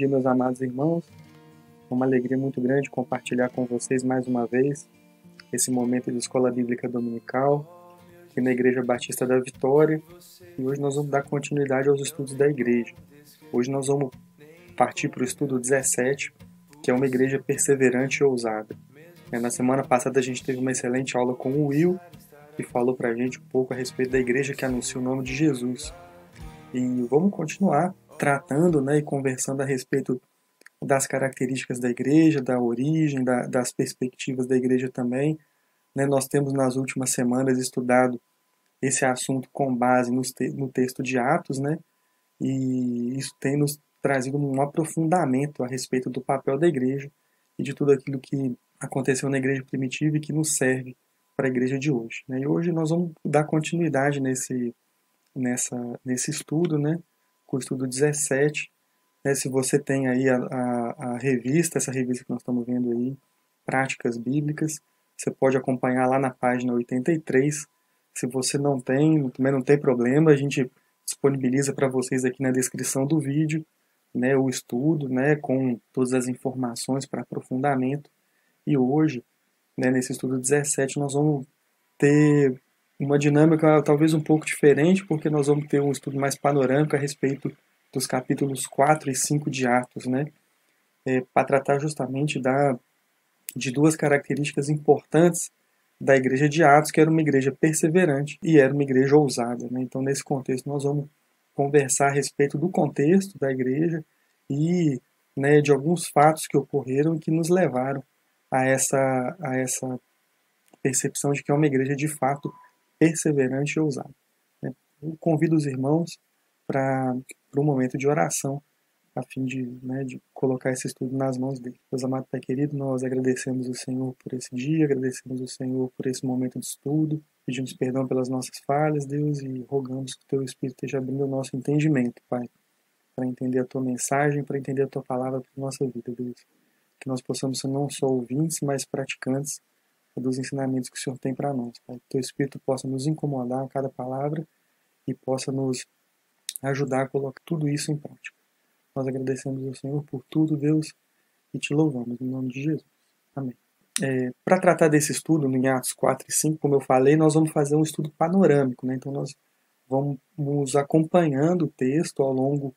dia, meus amados irmãos. É uma alegria muito grande compartilhar com vocês mais uma vez esse momento de Escola Bíblica Dominical aqui na Igreja Batista da Vitória. E hoje nós vamos dar continuidade aos estudos da igreja. Hoje nós vamos partir para o estudo 17, que é uma igreja perseverante e ousada. Na semana passada a gente teve uma excelente aula com o Will, que falou para a gente um pouco a respeito da igreja que anuncia o nome de Jesus. E vamos continuar tratando, e conversando a respeito das características da igreja, da origem, das perspectivas da igreja também. Nós temos nas últimas semanas estudado esse assunto com base no texto de Atos, e isso tem nos trazido um aprofundamento a respeito do papel da igreja e de tudo aquilo que aconteceu na igreja primitiva e que nos serve para a igreja de hoje. E hoje nós vamos dar continuidade nesse estudo, com o estudo 17. Se você tem aí a revista, essa revista que nós estamos vendo aí, Práticas Bíblicas, você pode acompanhar lá na página 83. Se você não tem, também não tem problema, a gente disponibiliza para vocês aqui na descrição do vídeo, o estudo, com todas as informações para aprofundamento. E hoje, nesse estudo 17, nós vamos ter uma dinâmica talvez um pouco diferente, porque nós vamos ter um estudo mais panorâmico a respeito dos capítulos 4 e 5 de Atos, para tratar justamente de duas características importantes da igreja de Atos, que era uma igreja perseverante e era uma igreja ousada. Então, nesse contexto, nós vamos conversar a respeito do contexto da igreja e de alguns fatos que ocorreram e que nos levaram a essa percepção de que é uma igreja de fato perseverante e ousada. Eu convido os irmãos para um momento de oração, a fim de colocar esse estudo nas mãos dele. Deus amado Pai querido, nós agradecemos o Senhor por esse dia, agradecemos o Senhor por esse momento de estudo, pedimos perdão pelas nossas falhas, Deus, e rogamos que o Teu Espírito esteja abrindo o nosso entendimento, Pai, para entender a Tua mensagem, para entender a Tua palavra para a nossa vida, Deus. Que nós possamos ser não só ouvintes, mas praticantes dos ensinamentos que o Senhor tem para nós, Pai. Que o Teu Espírito possa nos incomodar a cada palavra e possa nos ajudar a colocar tudo isso em prática. Nós agradecemos ao Senhor por tudo, Deus, e te louvamos em nome de Jesus. Amém. Para tratar desse estudo, em Atos 4 e 5, como eu falei, nós vamos fazer um estudo panorâmico. Então, nós vamos acompanhando o texto ao longo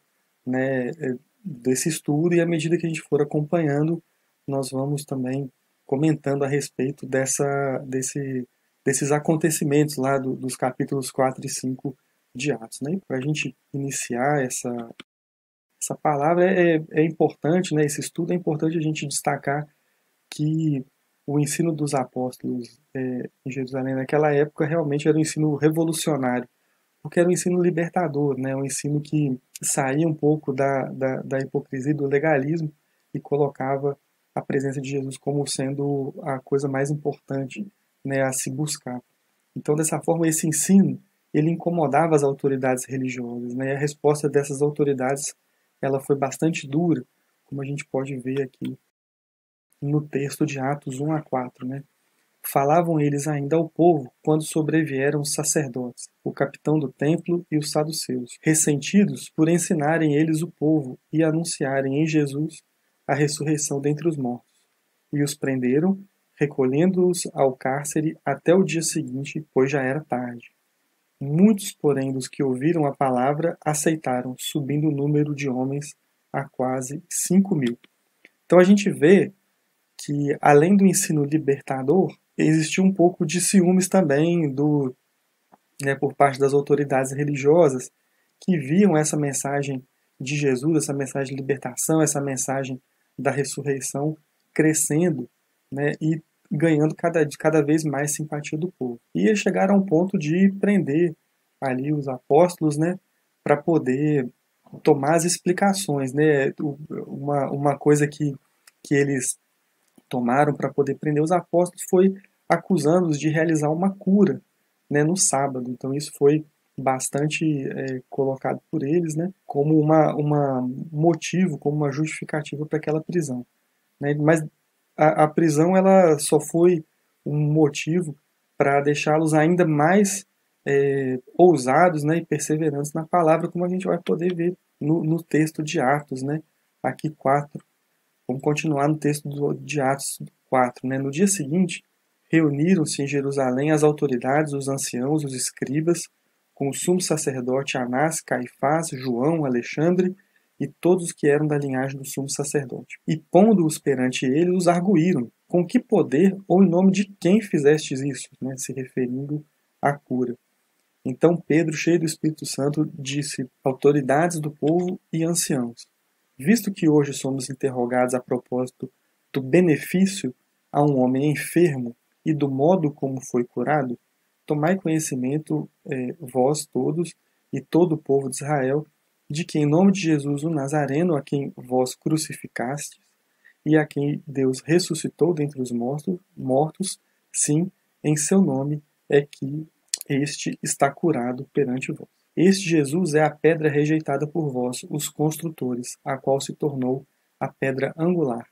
desse estudo, e à medida que a gente for acompanhando, nós vamos também comentando a respeito desses acontecimentos lá dos capítulos 4 e 5 de Atos. Para a gente iniciar essa palavra, é importante, esse estudo é importante a gente destacar que o ensino dos apóstolos em Jerusalém naquela época realmente era um ensino revolucionário, porque era um ensino libertador, um ensino que saía um pouco da hipocrisia e do legalismo e colocava a presença de Jesus como sendo a coisa mais importante a se buscar. Então, dessa forma, esse ensino ele incomodava as autoridades religiosas, e a resposta dessas autoridades ela foi bastante dura, como a gente pode ver aqui no texto de Atos 1 a 4. Falavam eles ainda ao povo quando sobrevieram os sacerdotes, o capitão do templo e os saduceus, ressentidos por ensinarem eles o povo e anunciarem em Jesus a ressurreição dentre os mortos. E os prenderam, recolhendo-os ao cárcere até o dia seguinte, pois já era tarde. Muitos, porém, dos que ouviram a palavra aceitaram, subindo o número de homens a quase 5.000. Então a gente vê que, além do ensino libertador, existiu um pouco de ciúmes também por parte das autoridades religiosas, que viam essa mensagem de Jesus, essa mensagem de libertação, essa mensagem da ressurreição crescendo, e ganhando cada vez mais simpatia do povo. E eles chegaram ao ponto de prender ali os apóstolos, para poder tomar as explicações. Uma coisa que eles tomaram para poder prender os apóstolos foi acusando-os de realizar uma cura no sábado. Então isso foi bastante colocado por eles como um motivo, como uma justificativa para aquela prisão. Mas a prisão ela só foi um motivo para deixá-los ainda mais ousados e perseverantes na palavra, como a gente vai poder ver no texto de Atos, aqui 4. Vamos continuar no texto de Atos 4. Né? No dia seguinte, reuniram-se em Jerusalém as autoridades, os anciãos, os escribas, com o sumo sacerdote Anás, Caifás, João, Alexandre e todos os que eram da linhagem do sumo sacerdote. E pondo-os perante ele, os arguíram. Com que poder ou em nome de quem fizestes isso? Né? Se referindo à cura. Então Pedro, cheio do Espírito Santo, disse: autoridades do povo e anciãos, visto que hoje somos interrogados a propósito do benefício a um homem enfermo e do modo como foi curado, tomai conhecimento, vós todos e todo o povo de Israel, de que em nome de Jesus o Nazareno, a quem vós crucificastes e a quem Deus ressuscitou dentre os mortos, sim, em seu nome é que este está curado perante vós. Este Jesus é a pedra rejeitada por vós, os construtores, a qual se tornou a pedra angular.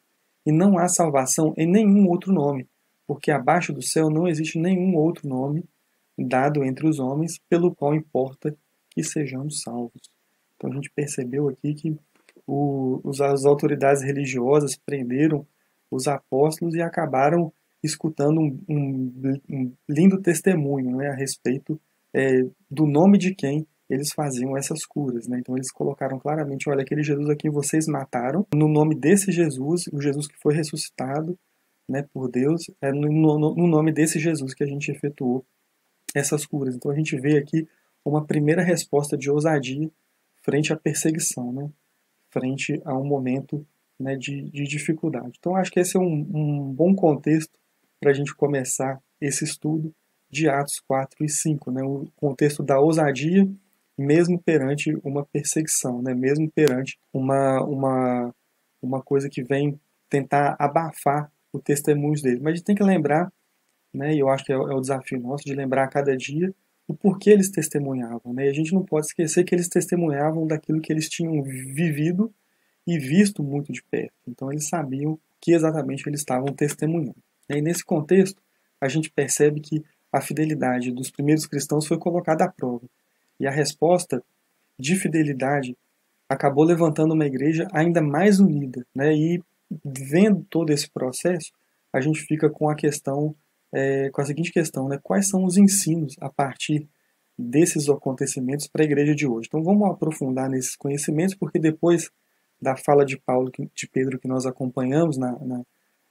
E não há salvação em nenhum outro nome, porque abaixo do céu não existe nenhum outro nome dado entre os homens, pelo qual importa que sejamos salvos. Então a gente percebeu aqui que as autoridades religiosas prenderam os apóstolos e acabaram escutando um lindo testemunho, né, a respeito do nome de quem eles faziam essas curas. Né? Então eles colocaram claramente: olha, aquele Jesus a quem vocês mataram, no nome desse Jesus, o Jesus que foi ressuscitado, né, por Deus, é no nome desse Jesus que a gente efetuou essas curas. Então a gente vê aqui uma primeira resposta de ousadia frente à perseguição, né? Frente a um momento, né, de dificuldade. Então acho que esse é um bom contexto para a gente começar esse estudo de Atos 4 e 5, né? O contexto da ousadia, mesmo perante uma perseguição, né? Mesmo perante uma coisa que vem tentar abafar o testemunho dele. Mas a gente tem que lembrar, né, e eu acho que é o desafio nosso, de lembrar a cada dia o porquê eles testemunhavam. Né? E a gente não pode esquecer que eles testemunhavam daquilo que eles tinham vivido e visto muito de perto. Então eles sabiam que exatamente eles estavam testemunhando. E nesse contexto, a gente percebe que a fidelidade dos primeiros cristãos foi colocada à prova. E a resposta de fidelidade acabou levantando uma igreja ainda mais unida. Né? E vendo todo esse processo, a gente fica com a questão, com a seguinte questão: né? Quais são os ensinos a partir desses acontecimentos para a igreja de hoje? Então vamos aprofundar nesses conhecimentos, porque depois da fala de Pedro que nós acompanhamos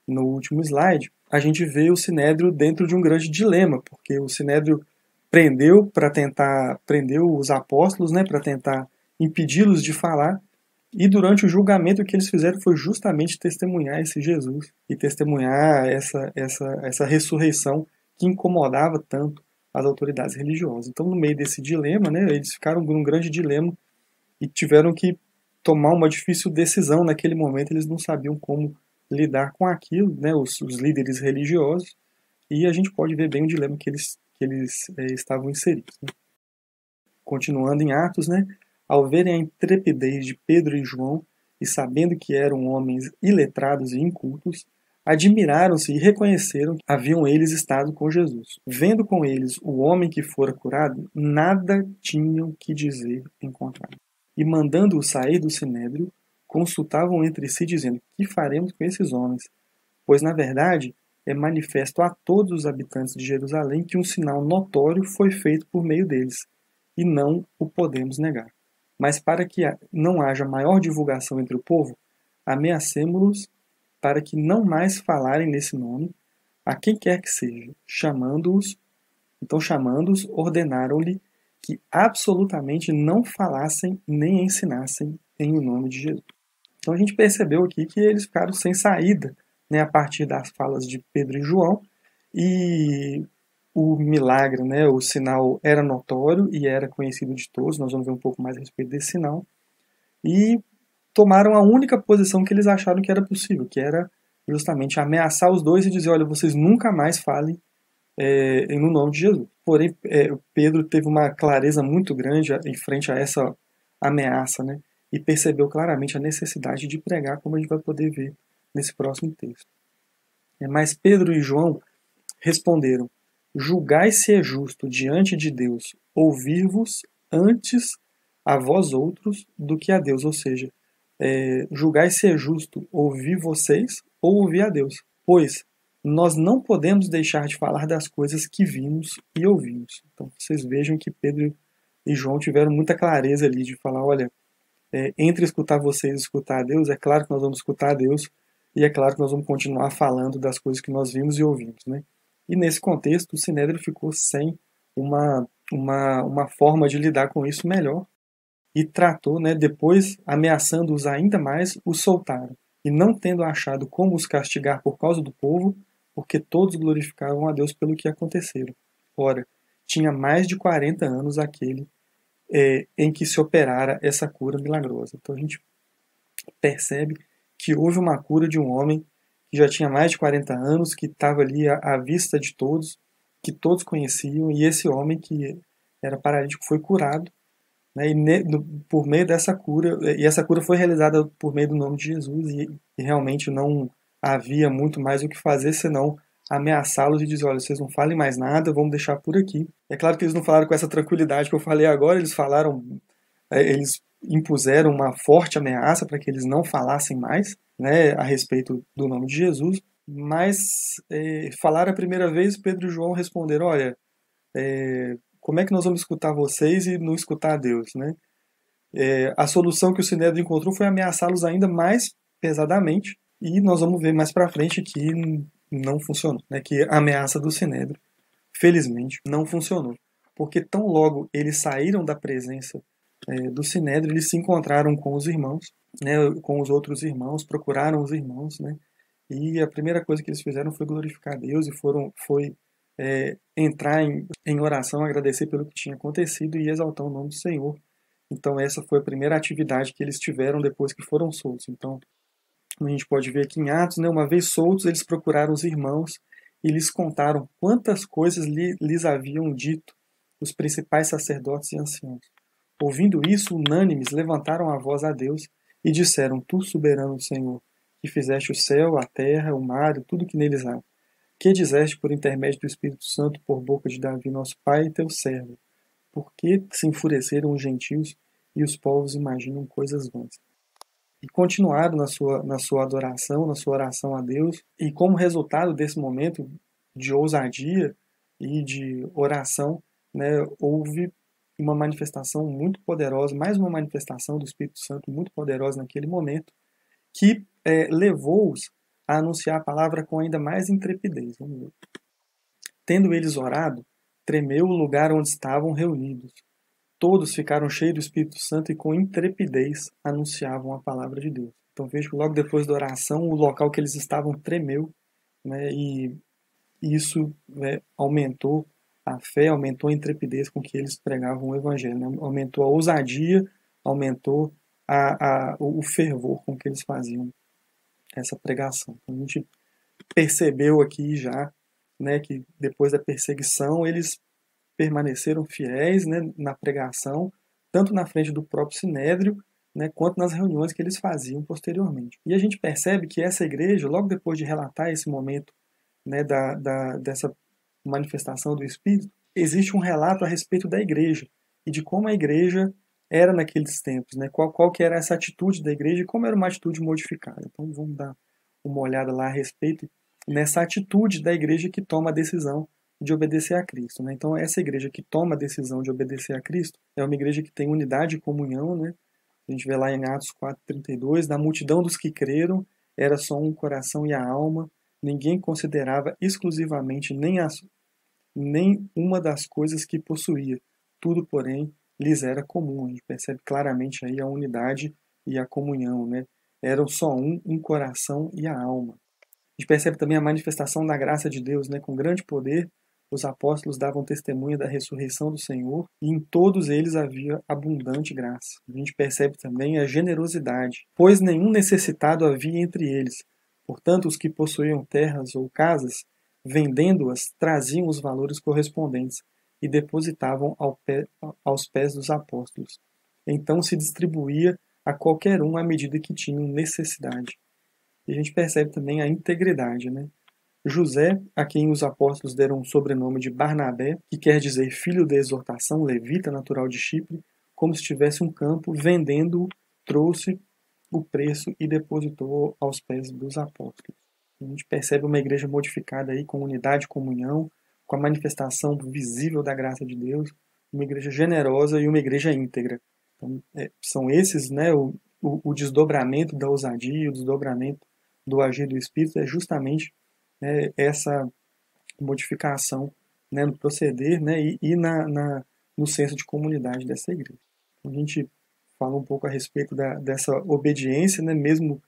no último slide, a gente vê o Sinédrio dentro de um grande dilema, porque o Sinédrio prendeu os apóstolos, né, para tentar impedi-los de falar, e durante o julgamento o que eles fizeram foi justamente testemunhar esse Jesus e testemunhar essa ressurreição que incomodava tanto as autoridades religiosas. Então, no meio desse dilema, né, eles ficaram num grande dilema e tiveram que tomar uma difícil decisão naquele momento. Eles não sabiam como lidar com aquilo, né, os líderes religiosos, e a gente pode ver bem o dilema que eles estavam inseridos. Né? Continuando em Atos, né, ao verem a intrepidez de Pedro e João, e sabendo que eram homens iletrados e incultos, admiraram-se e reconheceram que haviam eles estado com Jesus. Vendo com eles o homem que fora curado, nada tinham que dizer em contrário. E mandando-o sair do sinédrio, consultavam entre si, dizendo: que faremos com esses homens? Pois, na verdade, é manifesto a todos os habitantes de Jerusalém que um sinal notório foi feito por meio deles, e não o podemos negar. Mas para que não haja maior divulgação entre o povo, ameacemo-los para que não mais falarem nesse nome, a quem quer que seja. Chamando-os, ordenaram-lhe que absolutamente não falassem nem ensinassem em o nome de Jesus. Então a gente percebeu aqui que eles ficaram sem saída, né, a partir das falas de Pedro e João, e o milagre, né, o sinal era notório e era conhecido de todos. Nós vamos ver um pouco mais a respeito desse sinal. E tomaram a única posição que eles acharam que era possível, que era justamente ameaçar os dois e dizer: olha, vocês nunca mais falem no nome de Jesus. Porém, Pedro teve uma clareza muito grande em frente a essa ameaça, né, e percebeu claramente a necessidade de pregar, como a gente vai poder ver nesse próximo texto. Mas Pedro e João responderam: julgai se é justo diante de Deus ouvir-vos antes a vós outros do que a Deus. Ou seja, julgai se é justo ouvir vocês ou ouvir a Deus. Pois nós não podemos deixar de falar das coisas que vimos e ouvimos. Então vocês vejam que Pedro e João tiveram muita clareza ali de falar, olha, entre escutar vocês e escutar a Deus, é claro que nós vamos escutar a Deus e é claro que nós vamos continuar falando das coisas que nós vimos e ouvimos, né? E nesse contexto, o Sinédrio ficou sem uma forma de lidar com isso melhor e tratou, né, depois, ameaçando-os ainda mais, os soltaram. E não tendo achado como os castigar por causa do povo, porque todos glorificavam a Deus pelo que aconteceram. Ora, tinha mais de 40 anos aquele em que se operara essa cura milagrosa. Então a gente percebe que houve uma cura de um homem que já tinha mais de 40 anos, que estava ali à vista de todos, que todos conheciam, e esse homem que era paralítico foi curado, né, por meio dessa cura, e essa cura foi realizada por meio do nome de Jesus, e realmente não havia muito mais o que fazer senão ameaçá-los e dizer, olha, vocês não falem mais nada, vamos deixar por aqui. É claro que eles não falaram com essa tranquilidade que eu falei agora, eles impuseram uma forte ameaça para que eles não falassem mais, né, a respeito do nome de Jesus, mas falaram a primeira vez, Pedro e João responderam, olha, como é que nós vamos escutar vocês e não escutar a Deus, né? A solução que o Sinédrio encontrou foi ameaçá-los ainda mais pesadamente, e nós vamos ver mais para frente que não funcionou, né? Que a ameaça do Sinédrio, felizmente, não funcionou, porque tão logo eles saíram da presença do Sinédrio, eles se encontraram com os irmãos, né? Com os outros irmãos, procuraram os irmãos, né? E a primeira coisa que eles fizeram foi glorificar a Deus e foi entrar em oração, agradecer pelo que tinha acontecido e exaltar o nome do Senhor. Então essa foi a primeira atividade que eles tiveram depois que foram soltos. Então a gente pode ver aqui em Atos, né, uma vez soltos, eles procuraram os irmãos e lhes contaram quantas coisas lhes haviam dito os principais sacerdotes e anciãos. Ouvindo isso, unânimes, levantaram a voz a Deus e disseram, Tu, soberano Senhor, que fizeste o céu, a terra, o mar e tudo que neles há, que dizeste por intermédio do Espírito Santo por boca de Davi, nosso pai, e teu servo? Por que se enfureceram os gentios e os povos imaginam coisas vãs? E continuaram na sua adoração, na sua oração a Deus, e como resultado desse momento de ousadia e de oração, né, houve uma manifestação muito poderosa, mais uma manifestação do Espírito Santo muito poderosa naquele momento, que levou-os a anunciar a palavra com ainda mais intrepidez. Vamos ver. Tendo eles orado, tremeu o lugar onde estavam reunidos. Todos ficaram cheios do Espírito Santo e com intrepidez anunciavam a palavra de Deus. Então vejo que logo depois da oração, o local que eles estavam tremeu, né, e isso aumentou a fé, aumentou a intrepidez com que eles pregavam o Evangelho, né? Aumentou a ousadia, aumentou o fervor com que eles faziam essa pregação. Então, a gente percebeu aqui já, né, que depois da perseguição eles permaneceram fiéis, né, na pregação, tanto na frente do próprio Sinédrio, né, quanto nas reuniões que eles faziam posteriormente. E a gente percebe que essa igreja, logo depois de relatar esse momento, né, dessa manifestação do Espírito, existe um relato a respeito da igreja e de como a igreja era naqueles tempos, né, qual que era essa atitude da igreja e como era uma atitude modificada. Então vamos dar uma olhada lá a respeito nessa atitude da igreja que toma a decisão de obedecer a Cristo, né? Então essa igreja que toma a decisão de obedecer a Cristo é uma igreja que tem unidade e comunhão, né? A gente vê lá em Atos 4:32, na multidão dos que creram era só um coração e a alma, ninguém considerava exclusivamente nem uma das coisas que possuía, tudo porém lhes era comum. A gente percebe claramente aí a unidade e a comunhão, né? Eram só um coração e a alma. A gente percebe também a manifestação da graça de Deus, né? Com grande poder, os apóstolos davam testemunha da ressurreição do Senhor e em todos eles havia abundante graça. A gente percebe também a generosidade, pois nenhum necessitado havia entre eles. Portanto, os que possuíam terras ou casas, vendendo-as, traziam os valores correspondentes e depositavam aos pés dos apóstolos. Então se distribuía a qualquer um à medida que tinham necessidade. E a gente percebe também a integridade, né? José, a quem os apóstolos deram o sobrenome de Barnabé, que quer dizer filho da exortação, levita natural de Chipre, como se tivesse um campo, vendendo-o, trouxe o preço e depositou aos pés dos apóstolos. A gente percebe uma igreja modificada aí com unidade e comunhão, com a manifestação visível da graça de Deus, uma igreja generosa e uma igreja íntegra. Então, são esses, né, o desdobramento da ousadia, o desdobramento do agir do Espírito é justamente, né, essa modificação, né, no proceder, né, e no senso de comunidade dessa igreja. A gente fala um pouco a respeito dessa obediência, né, mesmo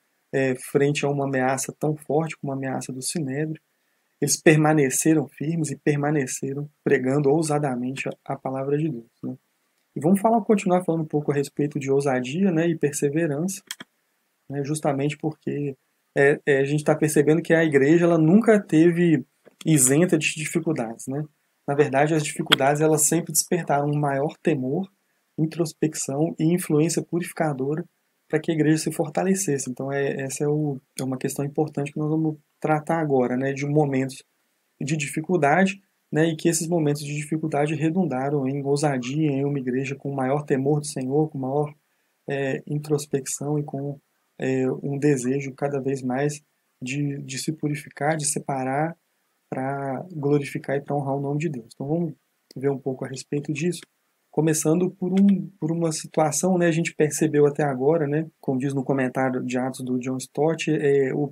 frente a uma ameaça tão forte como a ameaça do Sinédrio. Eles permaneceram firmes e permaneceram pregando ousadamente a palavra de Deus. Né? E vamos continuar falando um pouco a respeito de ousadia, né, e perseverança, né, justamente porque a gente está percebendo que a igreja ela nunca teve isenta de dificuldades. Né? Na verdade, as dificuldades elas sempre despertaram um maior temor, introspecção e influência purificadora para que a igreja se fortalecesse. Então, essa é uma questão importante que nós vamos tratar agora, né, de momentos de dificuldade, né, e que esses momentos de dificuldade redundaram em ousadia, em uma igreja com maior temor do Senhor, com maior introspecção e com um desejo cada vez mais de se purificar, de separar para glorificar e para honrar o nome de Deus. Então vamos ver um pouco a respeito disso, começando por uma situação, né, a gente percebeu até agora, né, como diz no comentário de Atos do John Stott,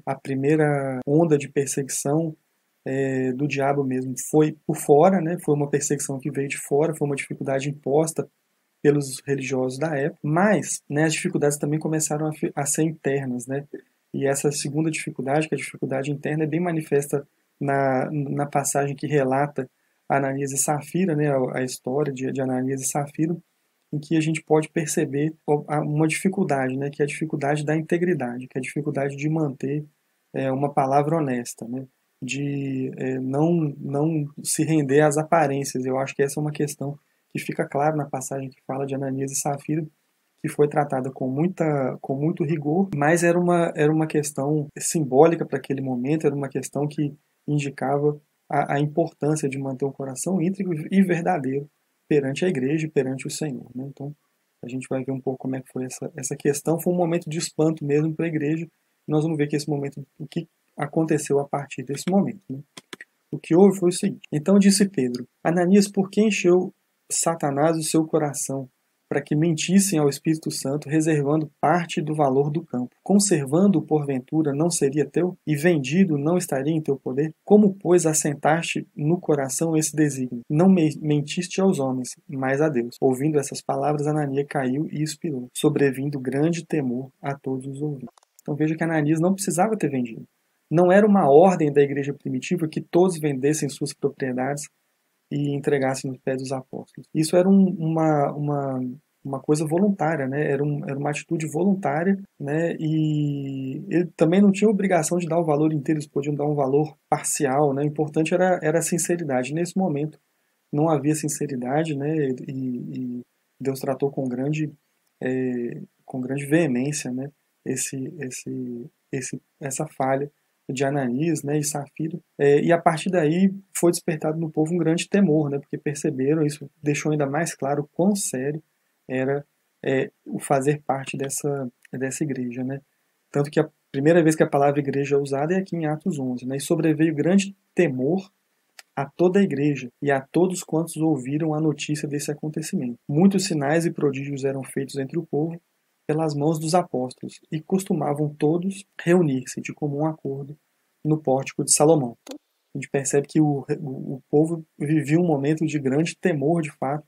a primeira onda de perseguição do diabo mesmo foi por fora, né, foi uma perseguição que veio de fora, foi uma dificuldade imposta pelos religiosos da época, mas, né, as dificuldades também começaram a ser internas, né, e essa segunda dificuldade, que é a dificuldade interna, é bem manifesta na passagem que relata Ananias e Safira, né, a história de Ananias e Safira, em que a gente pode perceber uma dificuldade, né, que é a dificuldade da integridade, que é a dificuldade de manter uma palavra honesta, né, de não se render às aparências. Eu acho que essa é uma questão que fica claro na passagem que fala de Ananias e Safira, que foi tratada com muito rigor, mas era uma questão simbólica para aquele momento, era uma questão que indicava a importância de manter um coração íntegro e verdadeiro perante a igreja e perante o Senhor. Né? Então, a gente vai ver um pouco como é que foi essa questão. Foi um momento de espanto mesmo para a igreja. E nós vamos ver que esse momento, o que aconteceu a partir desse momento. Né? O que houve foi o seguinte. Então disse Pedro, Ananias, por que encheu Satanás o seu coração, para que mentissem ao Espírito Santo, reservando parte do valor do campo? Conservando-o, porventura, não seria teu? E vendido, não estaria em teu poder? Como, pois, assentaste no coração esse desígnio? Não mentiste aos homens, mas a Deus. Ouvindo essas palavras, Ananias caiu e expirou, sobrevindo grande temor a todos os ouvintes. Então veja que Ananias não precisava ter vendido. Não era uma ordem da igreja primitiva que todos vendessem suas propriedades e entregassem nos pés dos apóstolos. Isso era uma coisa voluntária, né? Era uma atitude voluntária, né? E ele também não tinha obrigação de dar o valor inteiro, eles podiam dar um valor parcial, né? O importante era a sinceridade. Nesse momento não havia sinceridade, né? E Deus tratou com grande veemência, né? Essa falha de Ananias, né, e Safira, e a partir daí foi despertado no povo um grande temor, né, porque perceberam, isso deixou ainda mais claro quão sério era o fazer parte dessa igreja, né, tanto que a primeira vez que a palavra igreja é usada é aqui em Atos 11, né, e sobreveio grande temor a toda a igreja e a todos quantos ouviram a notícia desse acontecimento. Muitos sinais e prodígios eram feitos entre o povo pelas mãos dos apóstolos, e costumavam todos reunir-se de comum acordo no pórtico de Salomão. A gente percebe que o povo vivia um momento de grande temor, de fato,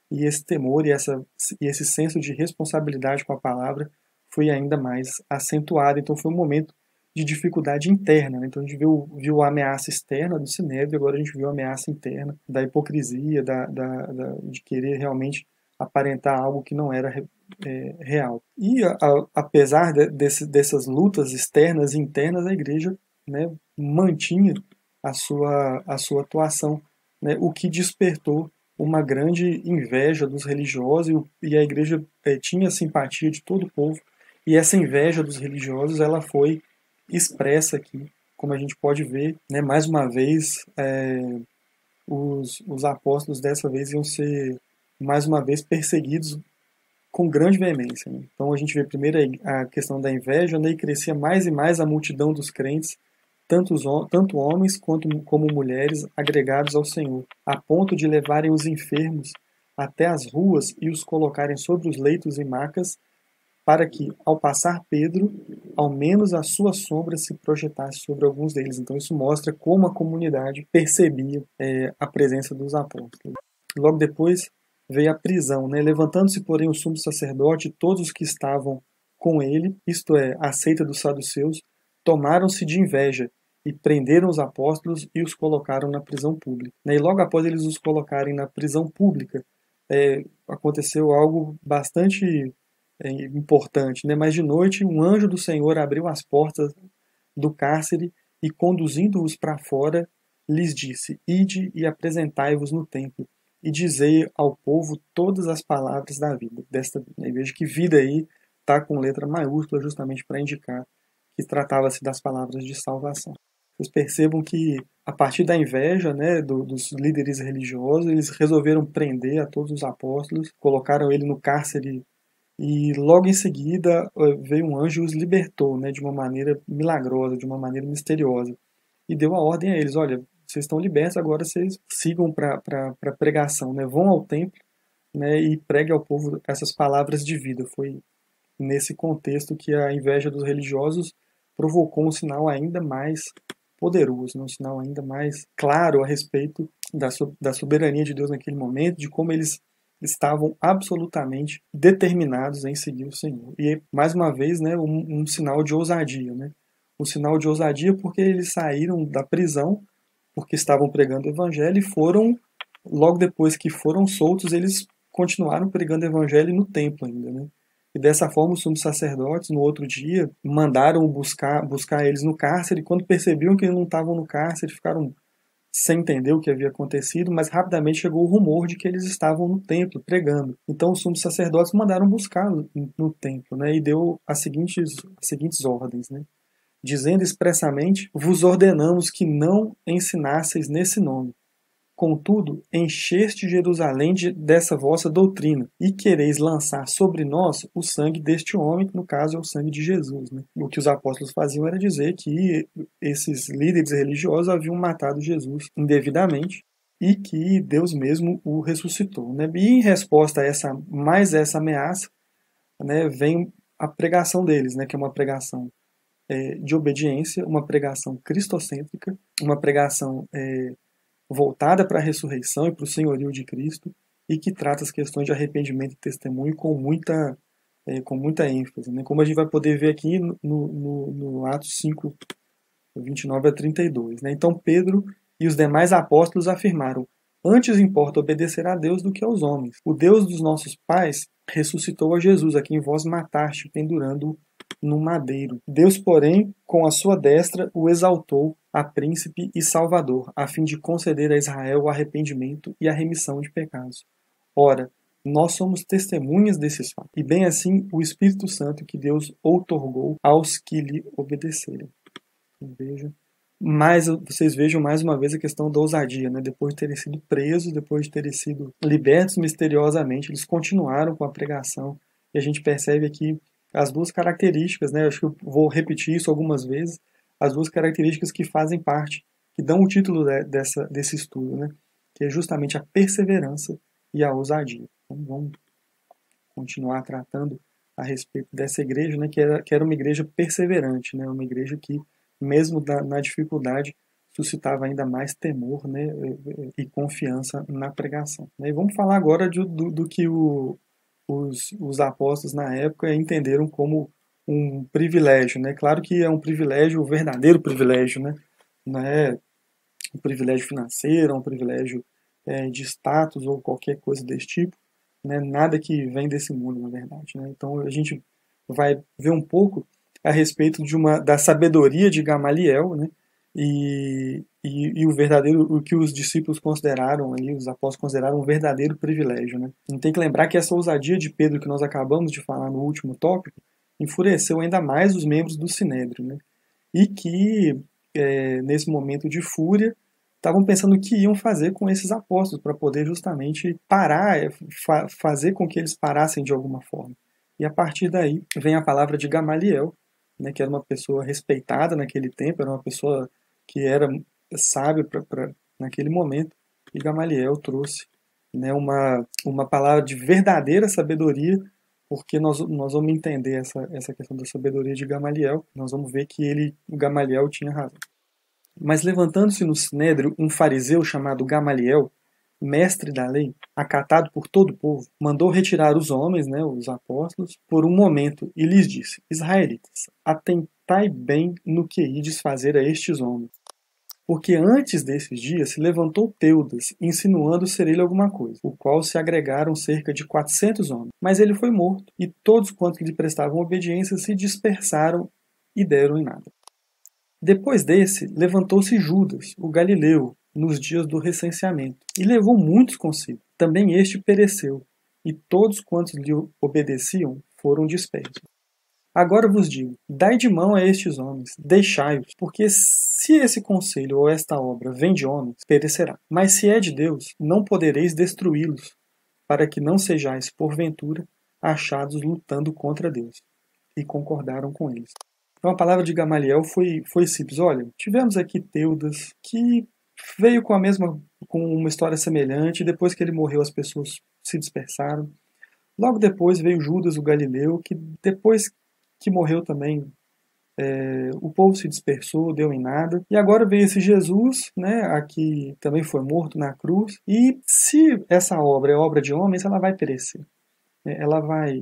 e esse temor e esse senso de responsabilidade com a palavra foi ainda mais acentuado. Então foi um momento de dificuldade interna. Né? Então a gente viu a ameaça externa do Sinédrio, agora a gente viu a ameaça interna da hipocrisia, de querer realmente aparentar algo que não era real. E apesar dessas lutas externas e internas, a igreja, né, mantinha a sua atuação, né, o que despertou uma grande inveja dos religiosos, e a igreja tinha simpatia de todo o povo, e essa inveja dos religiosos ela foi expressa aqui, como a gente pode ver, né, mais uma vez os apóstolos dessa vez iam ser mais uma vez perseguidos com grande veemência. Né? Então a gente vê primeiro a questão da inveja, né? E crescia mais e mais a multidão dos crentes, tanto homens como mulheres, agregados ao Senhor, a ponto de levarem os enfermos até as ruas e os colocarem sobre os leitos e macas, para que, ao passar Pedro, ao menos a sua sombra se projetasse sobre alguns deles. Então isso mostra como a comunidade percebia a presença dos apóstolos. Logo depois veio a prisão, né? Levantando-se, porém, o sumo sacerdote e todos os que estavam com ele, isto é, a seita dos saduceus, tomaram-se de inveja e prenderam os apóstolos e os colocaram na prisão pública. E logo após eles os colocarem na prisão pública, aconteceu algo bastante importante, né? Mas de noite um anjo do Senhor abriu as portas do cárcere e, conduzindo-os para fora, lhes disse: Ide e apresentai-vos no templo e dizei ao povo todas as palavras da vida. Veja que vida aí está com letra maiúscula, justamente para indicar que tratava-se das palavras de salvação. Vocês percebam que, a partir da inveja, né, dos líderes religiosos, eles resolveram prender a todos os apóstolos, colocaram ele no cárcere e logo em seguida veio um anjo e os libertou, né, de uma maneira milagrosa, de uma maneira misteriosa. E deu a ordem a eles: olha, vocês estão libertos, agora vocês sigam para a pregação, né, vão ao templo, né, e pregue ao povo essas palavras de vida. Foi nesse contexto que a inveja dos religiosos provocou um sinal ainda mais poderoso, um sinal ainda mais claro a respeito da soberania de Deus naquele momento, de como eles estavam absolutamente determinados em seguir o Senhor. E, mais uma vez, né, um sinal de ousadia. Né? Um sinal de ousadia porque eles saíram da prisão, porque estavam pregando o evangelho, e foram, logo depois que foram soltos, eles continuaram pregando o evangelho no templo ainda. Né? E dessa forma os sumos sacerdotes, no outro dia, mandaram buscar eles no cárcere, e quando percebiam que eles não estavam no cárcere, ficaram sem entender o que havia acontecido, mas rapidamente chegou o rumor de que eles estavam no templo pregando. Então os sumos sacerdotes mandaram buscá-lo no templo, né, e deu as seguintes ordens, né, dizendo expressamente: vos ordenamos que não ensinasseis nesse nome. Contudo, encheste Jerusalém dessa vossa doutrina, e quereis lançar sobre nós o sangue deste homem, que no caso é o sangue de Jesus. Né? O que os apóstolos faziam era dizer que esses líderes religiosos haviam matado Jesus indevidamente e que Deus mesmo o ressuscitou. Né? E em resposta a essa ameaça, né, vem a pregação deles, né, que é uma pregação de obediência, uma pregação cristocêntrica, uma pregação voltada para a ressurreição e para o senhorio de Cristo, e que trata as questões de arrependimento e testemunho com muita ênfase. Né? Como a gente vai poder ver aqui no Atos 5, 29 a 32. Né? Então Pedro e os demais apóstolos afirmaram: antes importa obedecer a Deus do que aos homens. O Deus dos nossos pais ressuscitou a Jesus, a quem vós mataste, pendurando-o no madeiro. Deus, porém, com a sua destra, o exaltou a príncipe e salvador, a fim de conceder a Israel o arrependimento e a remissão de pecados. Ora, nós somos testemunhas desses fatos, e bem assim o Espírito Santo que Deus outorgou aos que lhe obedecerem. Vocês vejam mais uma vez a questão da ousadia, né? Depois de terem sido presos, depois de terem sido libertos misteriosamente, eles continuaram com a pregação, e a gente percebe aqui as duas características, né? Eu acho que eu vou repetir isso algumas vezes, as duas características que fazem parte, que dão o título desse estudo, né? Que é justamente a perseverança e a ousadia. Então, vamos continuar tratando a respeito dessa igreja, né? Que era uma igreja perseverante, né? Uma igreja que, mesmo na dificuldade, suscitava ainda mais temor, né? E confiança na pregação. E vamos falar agora do que os apóstolos na época entenderam como um privilégio, né? Claro que é um privilégio, um verdadeiro privilégio, né? Não é um privilégio financeiro, é um privilégio de status ou qualquer coisa desse tipo, né? Nada que vem desse mundo, na verdade, né? Então a gente vai ver um pouco a respeito da sabedoria de Gamaliel, né? E o que os discípulos consideraram ali, os apóstolos consideraram um verdadeiro privilégio, né? A gente tem que lembrar que essa ousadia de Pedro que nós acabamos de falar no último tópico enfureceu ainda mais os membros do Sinédrio, né? E que nesse momento de fúria estavam pensando o que iam fazer com esses apóstolos para poder justamente parar, fazer com que eles parassem de alguma forma. E a partir daí vem a palavra de Gamaliel, né, que era uma pessoa respeitada naquele tempo, era uma pessoa que era sábio naquele momento, e Gamaliel trouxe, né, uma palavra de verdadeira sabedoria, porque nós vamos entender essa questão da sabedoria de Gamaliel, nós vamos ver que o Gamaliel tinha razão. Mas levantando-se no sinédrio um fariseu chamado Gamaliel, mestre da lei, acatado por todo o povo, mandou retirar os homens, né, os apóstolos, por um momento e lhes disse: Israelitas, atentai bem no que ides fazer a estes homens. Porque antes desses dias se levantou Teudas, insinuando ser ele alguma coisa, o qual se agregaram cerca de 400 homens. Mas ele foi morto, e todos quantos lhe prestavam obediência se dispersaram e deram em nada. Depois desse, levantou-se Judas, o Galileu, nos dias do recenseamento, e levou muitos consigo. Também este pereceu, e todos quantos lhe obedeciam foram dispersos. Agora vos digo, dai de mão a estes homens, deixai-os, porque se esse conselho ou esta obra vem de homens, perecerá. Mas se é de Deus, não podereis destruí-los, para que não sejais, porventura, achados lutando contra Deus. E concordaram com eles. Então a palavra de Gamaliel foi simples. Olha, tivemos aqui Teudas, que veio com uma história semelhante, e depois que ele morreu as pessoas se dispersaram. Logo depois veio Judas, o Galileu, que depois que morreu também, o povo se dispersou, deu em nada. E agora veio esse Jesus, né, aqui também foi morto na cruz. E se essa obra é obra de homens, ela vai perecer. Ela vai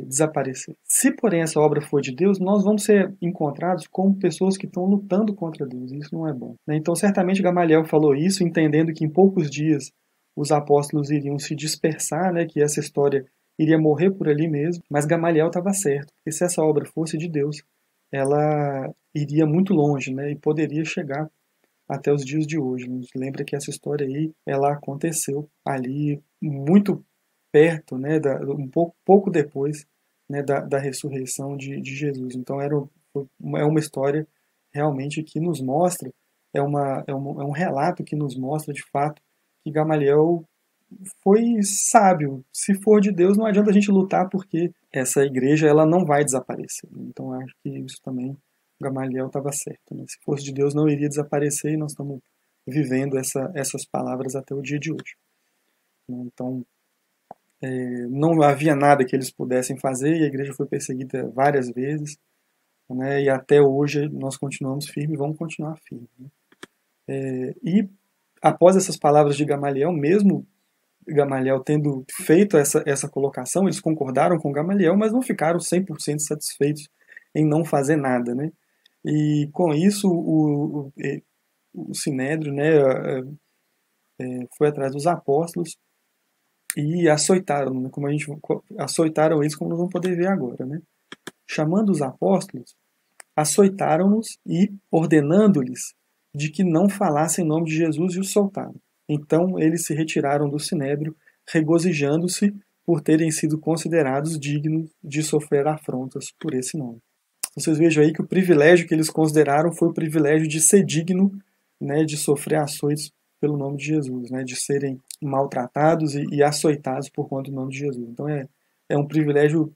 desaparecer. Se, porém, essa obra for de Deus, nós vamos ser encontrados como pessoas que estão lutando contra Deus. Isso não é bom. Então, certamente, Gamaliel falou isso, entendendo que em poucos dias os apóstolos iriam se dispersar, né, que essa história iria morrer por ali mesmo. Mas Gamaliel estava certo, porque se essa obra fosse de Deus, ela iria muito longe, né, e poderia chegar até os dias de hoje. Nos lembra que essa história aí, ela aconteceu ali muito perto, né, pouco depois, né, da ressurreição de Jesus. Então é uma história realmente que nos mostra, é um relato que nos mostra de fato que Gamaliel foi sábio. Se for de Deus, não adianta a gente lutar, porque essa igreja ela não vai desaparecer. Então acho que isso também Gamaliel estava certo. Né? Se fosse de Deus, não iria desaparecer, e nós estamos vivendo essas palavras até o dia de hoje. Então, não havia nada que eles pudessem fazer, e a igreja foi perseguida várias vezes, né, e até hoje nós continuamos firmes e vamos continuar firmes. Né? E após essas palavras de Gamaliel, mesmo Gamaliel tendo feito essa colocação, eles concordaram com Gamaliel, mas não ficaram 100% satisfeitos em não fazer nada. Né? E com isso o Sinédrio, né, foi atrás dos apóstolos e açoitaram, né, açoitaram eles, como nós vamos poder ver agora. Né? Chamando os apóstolos, açoitaram-nos e ordenando-lhes de que não falassem em nome de Jesus, e os soltaram. Então eles se retiraram do sinédrio, regozijando-se por terem sido considerados dignos de sofrer afrontas por esse nome. Vocês vejam aí que o privilégio que eles consideraram foi o privilégio de ser digno, né, de sofrer açoites pelo nome de Jesus, né, de serem maltratados e açoitados por conta do nome de Jesus. Então é um privilégio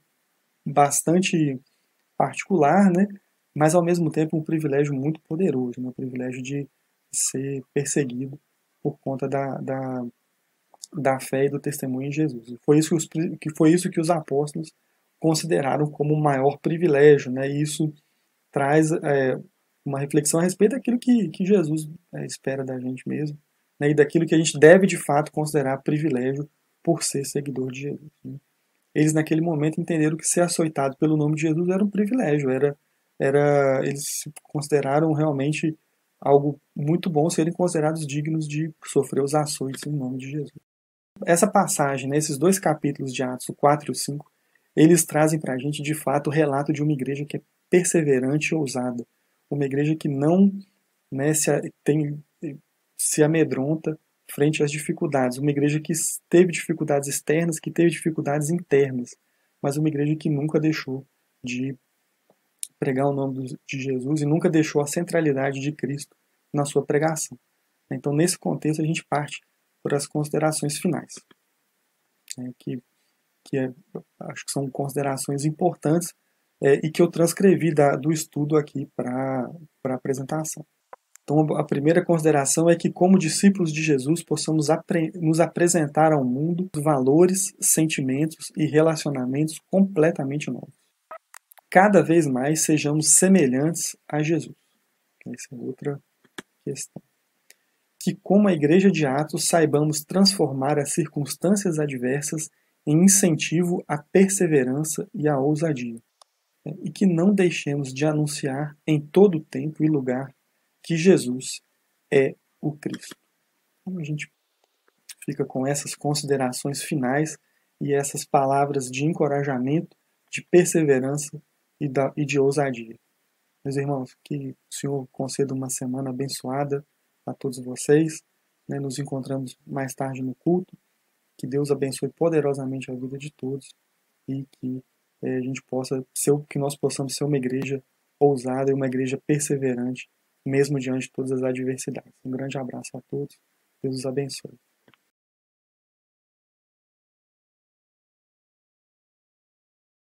bastante particular, né, mas ao mesmo tempo um privilégio muito poderoso, né, o privilégio de ser perseguido por conta da fé e do testemunho em Jesus. Foi isso que os apóstolos consideraram como o maior privilégio, né, e isso traz uma reflexão a respeito daquilo que Jesus espera da gente mesmo, né, e daquilo que a gente deve de fato considerar privilégio por ser seguidor de Jesus. Né. Eles naquele momento entenderam que ser açoitado pelo nome de Jesus era um privilégio, eles consideraram realmente algo muito bom serem considerados dignos de sofrer os açoites em nome de Jesus. Essa passagem, né, esses dois capítulos de Atos, o 4 e o 5, eles trazem para a gente de fato o relato de uma igreja que é perseverante e ousada, uma igreja que não, né, se amedronta frente às dificuldades, uma igreja que teve dificuldades externas, que teve dificuldades internas, mas uma igreja que nunca deixou de pregar o nome de Jesus e nunca deixou a centralidade de Cristo na sua pregação. Então, nesse contexto, a gente parte para as considerações finais, né, acho que são considerações importantes e que eu transcrevi do estudo aqui para a apresentação. Então, a primeira consideração é que, como discípulos de Jesus, possamos nos apresentar ao mundo valores, sentimentos e relacionamentos completamente novos. Cada vez mais sejamos semelhantes a Jesus. Essa é outra questão. Que, como a Igreja de Atos, saibamos transformar as circunstâncias adversas em incentivo à perseverança e à ousadia. E que não deixemos de anunciar em todo tempo e lugar que Jesus é o Cristo. Então, a gente fica com essas considerações finais e essas palavras de encorajamento, de perseverança e de ousadia. Meus irmãos, que o Senhor conceda uma semana abençoada a todos vocês. Né? Nos encontramos mais tarde no culto. Que Deus abençoe poderosamente a vida de todos e que a gente que nós possamos ser uma igreja ousada e uma igreja perseverante, mesmo diante de todas as adversidades. Um grande abraço a todos. Deus os abençoe.